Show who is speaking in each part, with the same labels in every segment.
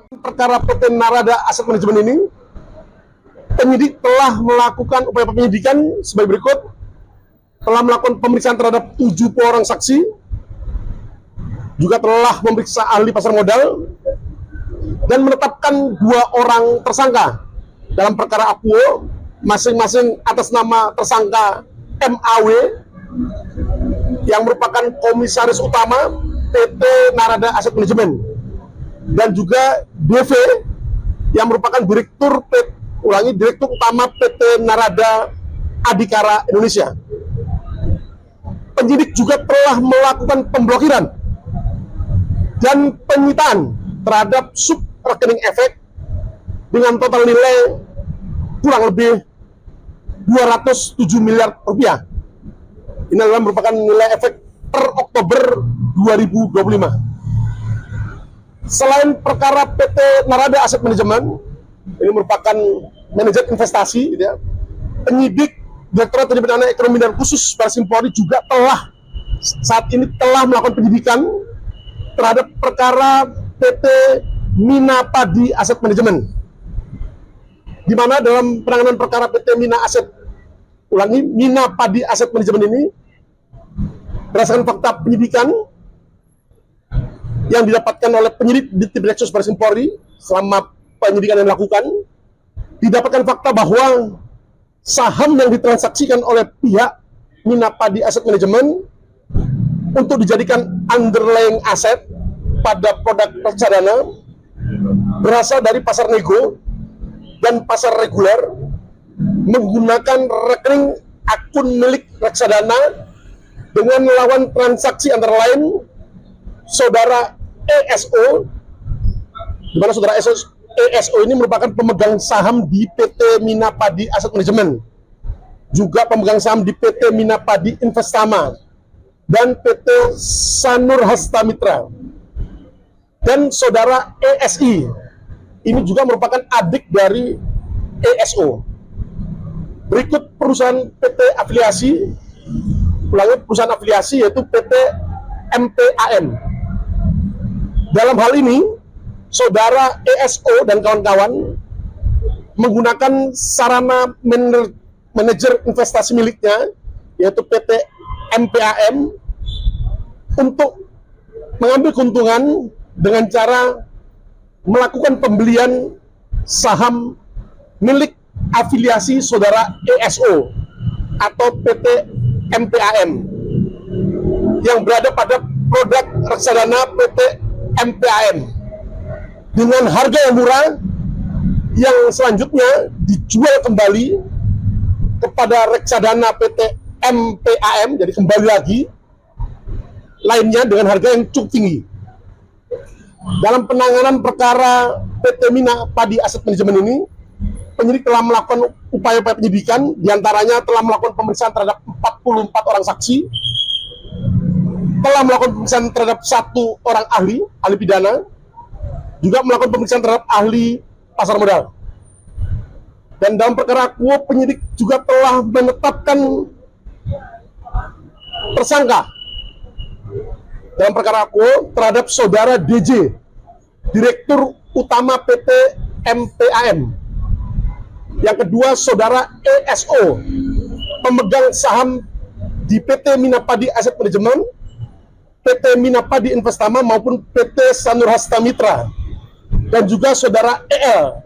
Speaker 1: Perkara PT Narada Asset Management ini, penyidik telah melakukan upaya penyidikan sebagai berikut. Telah melakukan pemeriksaan terhadap 70 orang saksi, juga telah memeriksa ahli pasar modal, dan menetapkan 2 orang tersangka dalam perkara akuo, masing-masing atas nama tersangka MAW, yang merupakan komisaris utama PT Narada Asset Management, dan juga DV yang merupakan direktur utama PT Narada Adhikara Indonesia. Penyidik juga telah melakukan pemblokiran dan penyitaan terhadap sub rekening efek dengan total nilai kurang lebih 207 miliar rupiah. Ini adalah merupakan nilai efek per Oktober 2025. Selain perkara PT Narada Asset Management, ini merupakan manajer investasi, gitu ya, penyidik Direktorat Tindak Pidana Ekonomi dan Khusus Baris Krim Polri juga saat ini telah melakukan penyidikan terhadap perkara PT Mina Padi Asset Management, di mana dalam penanganan perkara PT Mina Padi Asset Management ini, berdasarkan fakta penyidikan yang didapatkan oleh penyidik di Tim Deksus Baris Krim Polri selama penyidikan yang dilakukan, didapatkan fakta bahwa saham yang ditransaksikan oleh pihak Mina Padi Asset Management untuk dijadikan underlying aset pada produk reksadana berasal dari pasar nego dan pasar reguler menggunakan rekening akun milik reksadana dengan melawan transaksi antara lain saudara ESO, di mana saudara ESO ini merupakan pemegang saham di PT Mina Padi Asset Management, juga pemegang saham di PT Mina Padi Investama dan PT Sanur Hasta Mitra. Dan saudara ESI ini juga merupakan adik dari ESO. Berikut perusahaan PT afiliasi, perusahaan afiliasi yaitu PT MPAM. Dalam hal ini, saudara ESO dan kawan-kawan menggunakan sarana manajer investasi miliknya, yaitu PT MPAM, untuk mengambil keuntungan dengan cara melakukan pembelian saham milik afiliasi saudara ESO atau PT MPAM yang berada pada produk reksadana PT MPAM dengan harga yang murah, yang selanjutnya dijual kembali kepada reksadana PT MPAM, jadi kembali lagi lainnya dengan harga yang cukup tinggi. Dalam penanganan perkara PT Mina Padi Asset Management ini, penyidik telah melakukan upaya-upaya penyidikan, diantaranya telah melakukan pemeriksaan terhadap 44 orang saksi, telah melakukan pemeriksaan terhadap 1 orang ahli pidana, juga melakukan pemeriksaan terhadap ahli pasar modal. Dan dalam perkara akuo, penyidik juga telah menetapkan tersangka dalam perkara akuo terhadap saudara DJ, direktur utama PT MPAM. Yang kedua, saudara ESO, pemegang saham di PT Mina Padi Asset Management, PT Mina Padi Investama maupun PT Sanur Hasta Mitra. Dan juga saudara EL,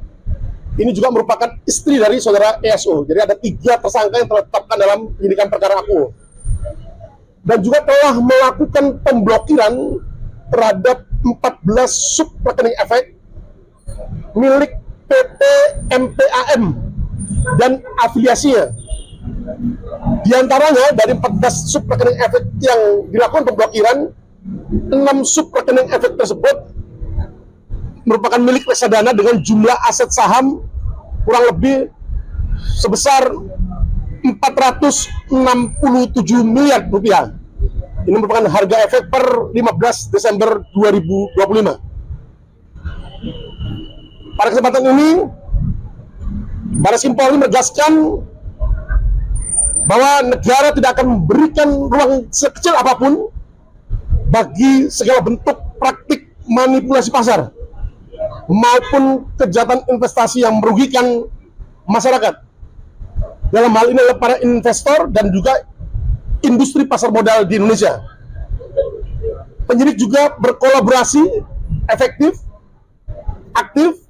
Speaker 1: ini juga merupakan istri dari saudara ESO. Jadi ada 3 tersangka yang telah ditetapkan dalam penyidikan perkara akuo. Dan juga telah melakukan pemblokiran terhadap 14 sub rekening efek milik PT MPAM dan afiliasinya. Di antaranya dari 14 sub rekening efek yang dilakukan pemblokiran, 6 sub rekening efek tersebut merupakan milik reksadana dengan jumlah aset saham kurang lebih sebesar 467 miliar rupiah. Ini merupakan harga efek per 15 Desember 2025. Pada kesempatan ini, Baris Krim Polri menegaskan bahwa negara tidak akan memberikan ruang sekecil apapun bagi segala bentuk praktik manipulasi pasar maupun kejahatan investasi yang merugikan masyarakat. Dalam hal ini adalah para investor dan juga industri pasar modal di Indonesia. Penyidik juga berkolaborasi efektif, aktif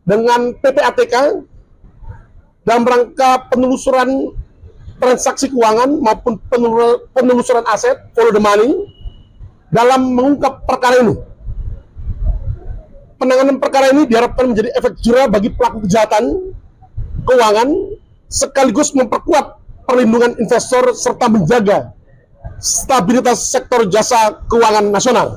Speaker 1: dengan PPATK dalam rangka penelusuran transaksi keuangan maupun penelusuran aset, follow the money, dalam mengungkap perkara ini. Penanganan perkara ini diharapkan menjadi efek jerah bagi pelaku kejahatan keuangan, sekaligus memperkuat perlindungan investor serta menjaga stabilitas sektor jasa keuangan nasional.